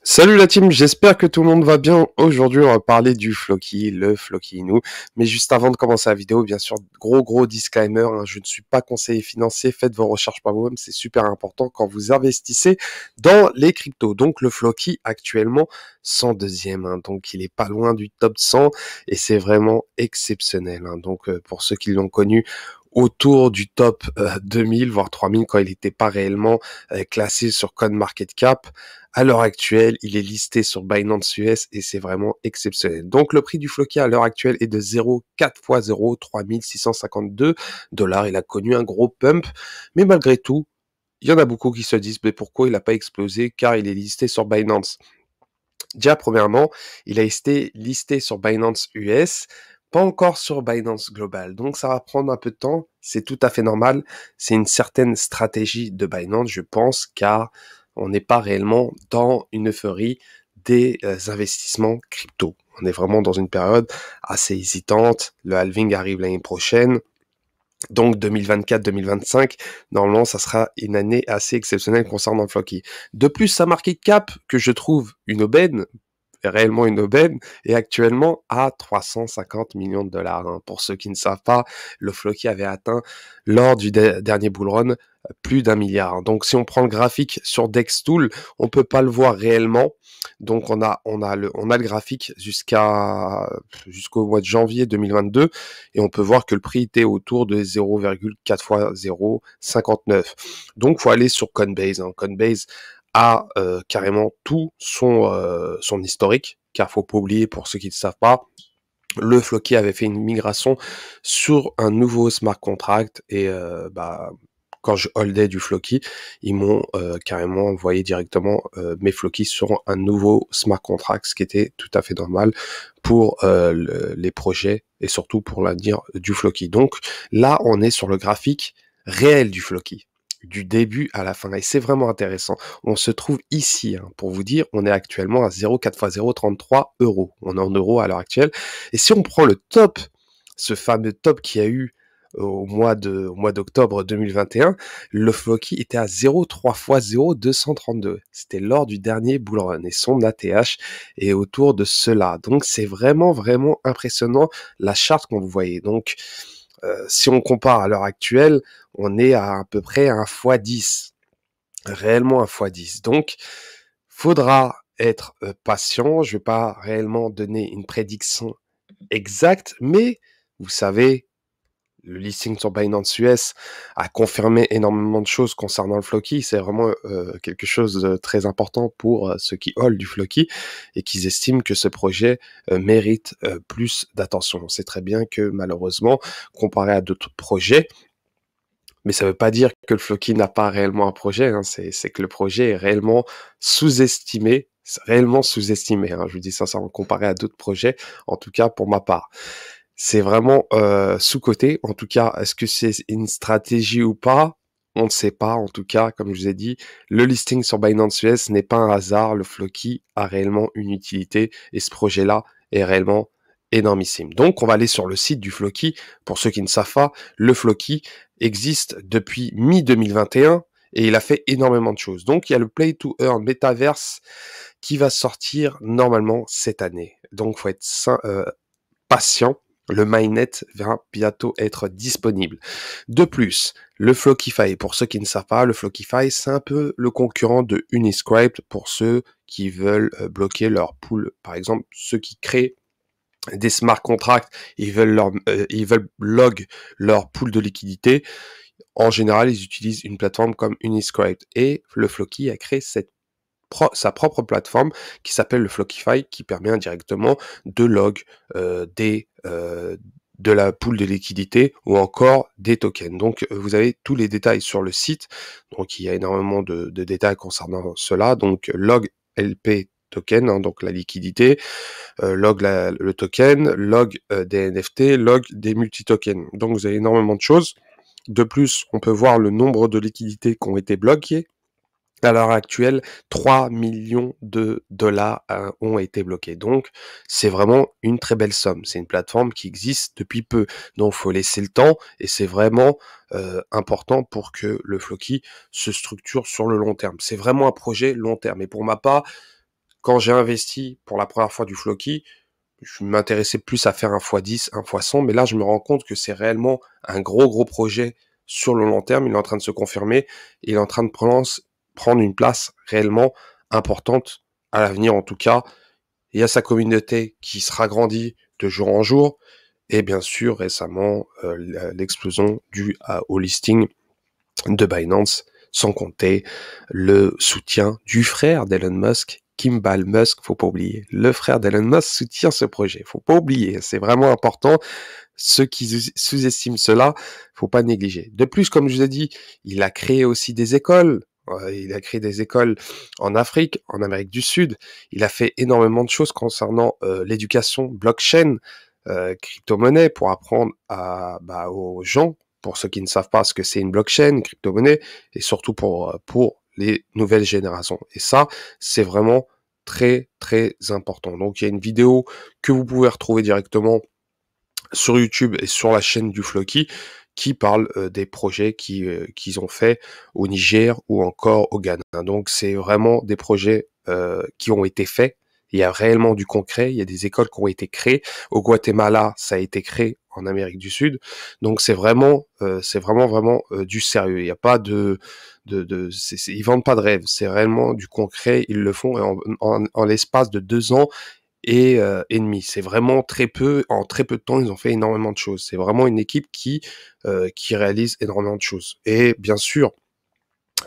Salut la team, j'espère que tout le monde va bien. Aujourd'hui, on va parler du Floki, le Floki Inu. Mais juste avant de commencer la vidéo, bien sûr, gros disclaimer, hein, je ne suis pas conseiller financier, faites vos recherches par vous-même, c'est super important quand vous investissez dans les cryptos. Donc le Floki actuellement 102e, hein, donc il est pas loin du top 100 et c'est vraiment exceptionnel. Hein. Donc pour ceux qui l'ont connu, autour du top 2000 voire 3000 quand il n'était pas réellement classé sur CoinMarketCap. À l'heure actuelle, il est listé sur Binance US et c'est vraiment exceptionnel. Donc le prix du Floki à l'heure actuelle est de 0,4 fois 0, 3652 dollars. Il a connu un gros pump, mais malgré tout, il y en a beaucoup qui se disent mais pourquoi il n'a pas explosé car il est listé sur Binance. Déjà, premièrement, il a été listé sur Binance US, pas encore sur Binance Global. Donc, ça va prendre un peu de temps. C'est tout à fait normal. C'est une certaine stratégie de Binance, je pense, car on n'est pas réellement dans une euphorie des investissements crypto. On est vraiment dans une période assez hésitante. Le halving arrive l'année prochaine. Donc 2024-2025, normalement, ça sera une année assez exceptionnelle concernant Floki. De plus, sa market cap, que je trouve une aubaine, réellement une aubaine, est actuellement à 350 millions de dollars. Hein. Pour ceux qui ne savent pas, le Floki avait atteint, lors du dernier bull run, plus d'1 milliard. Hein. Donc si on prend le graphique sur Dextool, on peut pas le voir réellement. Donc on a le graphique jusqu'au mois de janvier 2022 et on peut voir que le prix était autour de 0,4 fois 0,59. Donc faut aller sur Coinbase. Hein. Coinbase a carrément tout son historique, car faut pas oublier, pour ceux qui ne savent pas, le Floki avait fait une migration sur un nouveau smart contract et quand je holdais du Floki, ils m'ont carrément envoyé directement mes Floki sur un nouveau smart contract, ce qui était tout à fait normal pour les projets et surtout pour l'avenir du Floki. Donc là, on est sur le graphique réel du Floki, du début à la fin. Et c'est vraiment intéressant. On se trouve ici, hein, pour vous dire, on est actuellement à 0,4 fois 0,33 euros. On est en euros à l'heure actuelle. Et si on prend le top, ce fameux top qu'il y a eu au mois d'octobre 2021, le Floki était à 0,3 fois 0,232. C'était lors du dernier bull run et son ATH est autour de cela. Donc c'est vraiment impressionnant la charte qu'on vous voyez. Donc si on compare à l'heure actuelle, on est à peu près un x10, réellement un x10. Donc, faudra être patient. Je vais pas réellement donner une prédiction exacte, mais vous savez, le listing sur Binance US a confirmé énormément de choses concernant le Floki. C'est vraiment quelque chose de très important pour ceux qui hold du Floki et qui estiment que ce projet mérite plus d'attention. On sait très bien que malheureusement, comparé à d'autres projets, mais ça ne veut pas dire que le Floki n'a pas réellement un projet, hein. C'est que le projet est réellement sous-estimé, hein. Je vous dis sincèrement, comparé à d'autres projets, en tout cas pour ma part. C'est vraiment sous-coté. En tout cas, est-ce que c'est une stratégie ou pas? On ne sait pas. En tout cas, comme je vous ai dit, le listing sur Binance US n'est pas un hasard. Le Floki a réellement une utilité et ce projet-là est réellement énormissime. Donc, on va aller sur le site du Floki. Pour ceux qui ne savent pas, le Floki existe depuis mi-2021 et il a fait énormément de choses. Donc, il y a le Play to Earn Metaverse qui va sortir normalement cette année. Donc, faut être patient. Le mainnet va bientôt être disponible. De plus, le Flockify, pour ceux qui ne savent pas, le Flockify, c'est un peu le concurrent de Uniscript pour ceux qui veulent bloquer leur pool. Par exemple, ceux qui créent des smart contracts, ils veulent log leur pool de liquidité. En général, ils utilisent une plateforme comme Uniscript. Et le Floki a créé sa propre plateforme qui s'appelle le Flockify, qui permet indirectement de log de la pool de liquidité ou encore des tokens. Donc vous avez tous les détails sur le site. Donc il y a énormément de détails concernant cela. Donc log LP token, hein, donc la liquidité, log le token, log des NFT, log des multi-tokens. Donc vous avez énormément de choses. De plus, on peut voir le nombre de liquidités qui ont été bloquées. À l'heure actuelle, 3 millions de dollars ont été bloqués. Donc, c'est vraiment une très belle somme. C'est une plateforme qui existe depuis peu. Donc, il faut laisser le temps et c'est vraiment important pour que le Floki se structure sur le long terme. C'est vraiment un projet long terme. Et pour ma part, quand j'ai investi pour la première fois du Floki, je m'intéressais plus à faire un x10, un x100, mais là, je me rends compte que c'est réellement un gros projet sur le long terme. Il est en train de se confirmer et il est en train de prendre une place réellement importante à l'avenir, en tout cas. Il y a sa communauté qui se ragrandit de jour en jour et bien sûr, récemment, l'explosion due au listing de Binance, sans compter le soutien du frère d'Elon Musk, Kimball Musk, faut pas oublier. Le frère d'Elon Musk soutient ce projet, faut pas oublier, c'est vraiment important. Ceux qui sous-estiment cela, faut pas négliger. De plus, comme je vous ai dit, il a créé aussi des écoles. Il a créé des écoles en Afrique, en Amérique du Sud. Il a fait énormément de choses concernant l'éducation, blockchain, crypto-monnaie pour apprendre aux gens, pour ceux qui ne savent pas ce que c'est une blockchain, une crypto-monnaie, et surtout pour les nouvelles générations. Et ça, c'est vraiment très important. Donc, il y a une vidéo que vous pouvez retrouver directement sur YouTube et sur la chaîne du Floki qui parle des projets qu'ils ont fait au Niger ou encore au Ghana. Donc c'est vraiment des projets qui ont été faits. Il y a réellement du concret, il y a des écoles qui ont été créées. Au Guatemala, ça a été créé en Amérique du Sud. Donc c'est vraiment du sérieux. Il n'y a pas ils vendent pas de rêve. C'est réellement du concret. Ils le font en l'espace de 2 ans et demi. C'est vraiment très peu. En très peu de temps, ils ont fait énormément de choses. C'est vraiment une équipe qui réalise énormément de choses. Et bien sûr,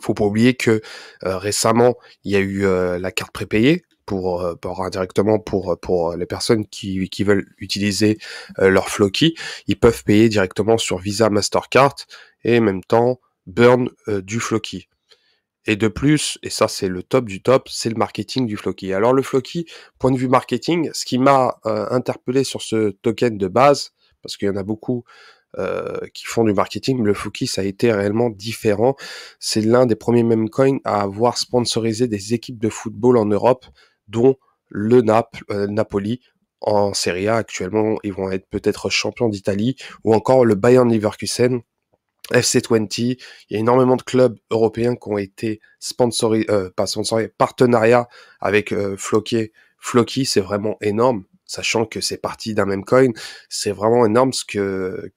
faut pas oublier que récemment, il y a eu la carte prépayée pour indirectement pour les personnes qui veulent utiliser leur Floki. Ils peuvent payer directement sur Visa, Mastercard et en même temps burn du Floki. Et de plus, et ça c'est le top du top, c'est le marketing du Floki. Alors le Floki, point de vue marketing, ce qui m'a interpellé sur ce token de base, parce qu'il y en a beaucoup qui font du marketing, le Floki ça a été réellement différent. C'est l'un des premiers meme coins à avoir sponsorisé des équipes de football en Europe, dont le Napoli en Serie A actuellement. Ils vont être peut-être champions d'Italie, ou encore le Bayern Leverkusen, FC20, il y a énormément de clubs européens qui ont été partenariat avec Floki, c'est vraiment énorme, sachant que c'est parti d'un même coin. C'est vraiment énorme ce que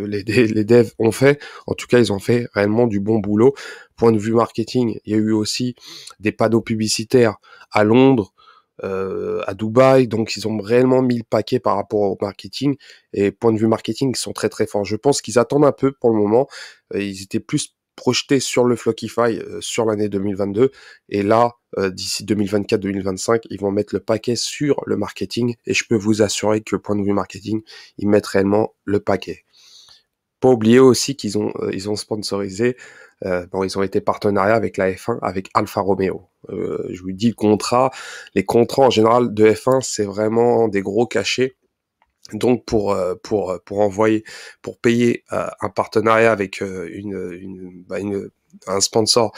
les devs ont fait. En tout cas, ils ont fait réellement du bon boulot. Point de vue marketing, il y a eu aussi des panneaux publicitaires à Londres, à Dubaï, donc ils ont réellement mis le paquet par rapport au marketing, et point de vue marketing, ils sont très forts. Je pense qu'ils attendent un peu pour le moment, ils étaient plus projetés sur le Flockify sur l'année 2022, et là, d'ici 2024-2025, ils vont mettre le paquet sur le marketing, et je peux vous assurer que point de vue marketing, ils mettent réellement le paquet. Pas oublier aussi ils ont sponsorisé, ils ont été partenariats avec la F1, avec Alfa Romeo. Je vous dis les contrats en général de F1, c'est vraiment des gros cachets. Donc pour payer un partenariat avec un sponsor,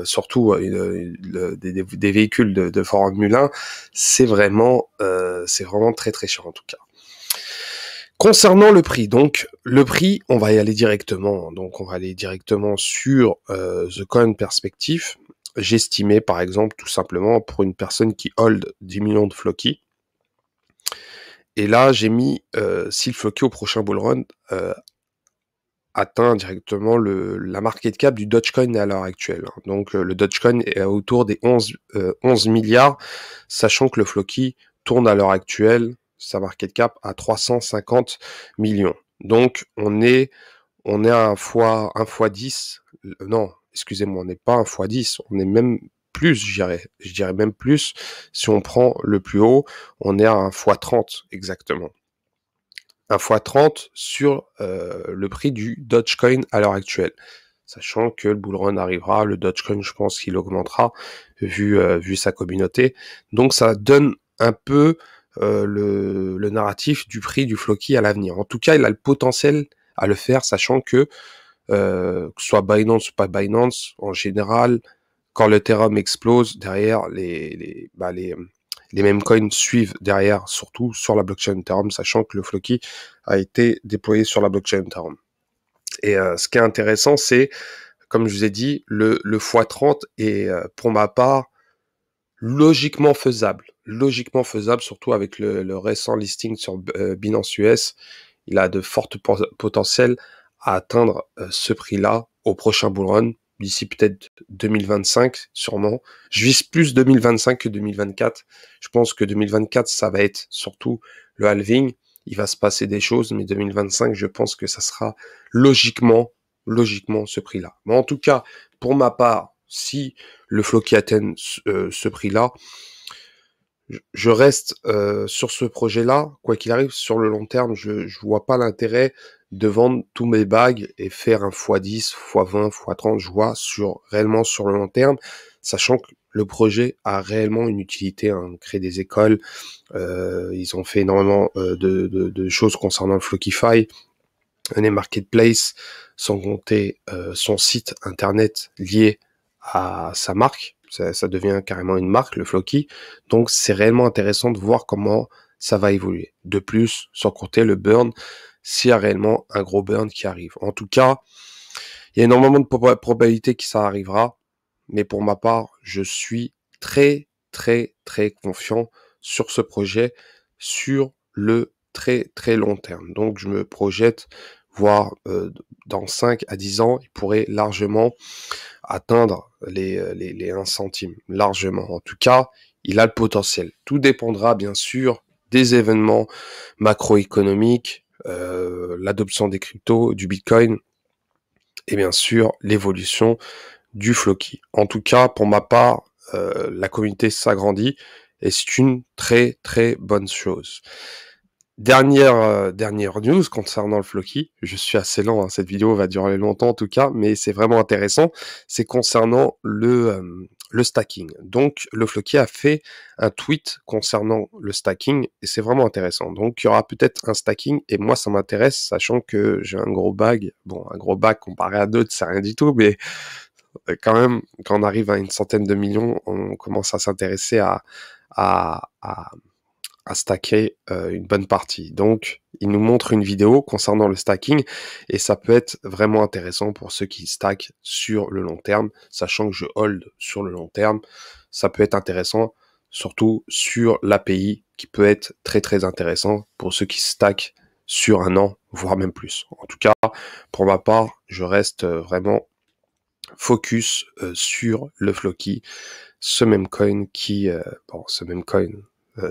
surtout des véhicules de Formule 1, c'est vraiment très cher en tout cas. Concernant le prix, donc le prix, on va y aller directement. Donc on va aller directement sur The Coin Perspective. J'estimais par exemple tout simplement pour une personne qui hold 10 millions de Floki. Et là j'ai mis si le Floki au prochain bull run atteint directement la market cap du Dogecoin à l'heure actuelle. Donc le Dogecoin est autour des 11 milliards, sachant que le Floki tourne à l'heure actuelle sa market cap à 350 millions. Donc on est à un fois 10, non, excusez-moi, on n'est pas un fois 10, on est même plus, je dirais même plus, si on prend le plus haut, on est à un fois 30 exactement. Un fois 30 sur le prix du Dogecoin à l'heure actuelle. Sachant que le bull run arrivera, le Dogecoin, je pense qu'il augmentera vu sa communauté. Donc ça donne un peu le narratif du prix du Floki à l'avenir. En tout cas, il a le potentiel à le faire, sachant que ce soit Binance ou pas Binance, en général, quand l'Ethereum explose, derrière, les mêmes coins suivent derrière, surtout sur la blockchain Ethereum, sachant que le Floki a été déployé sur la blockchain Ethereum. Et ce qui est intéressant, c'est, comme je vous ai dit, le x30, et pour ma part, logiquement faisable, surtout avec le récent listing sur Binance US. Il a de fortes potentiels à atteindre ce prix-là au prochain bull run, d'ici peut-être 2025 sûrement. Je vise plus 2025 que 2024. Je pense que 2024, ça va être surtout le halving. Il va se passer des choses, mais 2025, je pense que ça sera logiquement ce prix-là. Mais en tout cas, pour ma part, si le Floki atteint ce prix-là, je reste sur ce projet-là, quoi qu'il arrive, sur le long terme, je vois pas l'intérêt de vendre tous mes bags et faire un x10, x20, x30, je vois réellement sur le long terme, sachant que le projet a réellement une utilité, hein, créer des écoles, ils ont fait énormément de choses concernant le Flockify, les marketplaces, sans compter son site internet lié à sa marque. Ça devient carrément une marque, le Floki. Donc, c'est réellement intéressant de voir comment ça va évoluer. De plus, sans compter le burn, s'il y a réellement un gros burn qui arrive. En tout cas, il y a énormément de probabilités que ça arrivera. Mais pour ma part, je suis très, très, très confiant sur ce projet, sur le très, très long terme. Donc, je me projette, voir dans 5 à 10 ans, il pourrait largement atteindre les 1 centime, largement. En tout cas, il a le potentiel. Tout dépendra, bien sûr, des événements macroéconomiques, l'adoption des cryptos, du Bitcoin, et bien sûr, l'évolution du Floki. En tout cas, pour ma part, la communauté s'agrandit et c'est une très très bonne chose. Dernière news concernant le Floki, je suis assez lent, hein, cette vidéo va durer longtemps en tout cas, mais c'est vraiment intéressant, c'est concernant le stacking. Donc le Floki a fait un tweet concernant le stacking et c'est vraiment intéressant. Donc il y aura peut-être un stacking et moi ça m'intéresse, sachant que j'ai un gros bag. Bon, un gros bag comparé à d'autres, c'est rien du tout, mais quand même, quand on arrive à une centaine de millions, on commence à s'intéresser à, à, à stacker une bonne partie. Donc, il nous montre une vidéo concernant le stacking et ça peut être vraiment intéressant pour ceux qui stackent sur le long terme, sachant que je hold sur le long terme. Ça peut être intéressant, surtout sur l'API, qui peut être très très intéressant pour ceux qui stackent sur un an, voire même plus. En tout cas, pour ma part, je reste vraiment focus sur le Floki, ce même coin qui, ce même coin,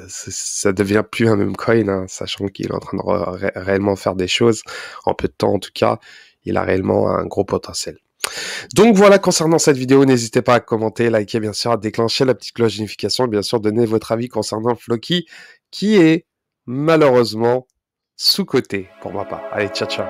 ça devient plus un même coin, hein, sachant qu'il est en train de réellement faire des choses en peu de temps. En tout cas, il a réellement un gros potentiel. Donc voilà, concernant cette vidéo, n'hésitez pas à commenter, liker, bien sûr, à déclencher la petite cloche de notification, et bien sûr, donner votre avis concernant le Floki, qui est malheureusement sous-coté pour ma part. Allez, ciao ciao.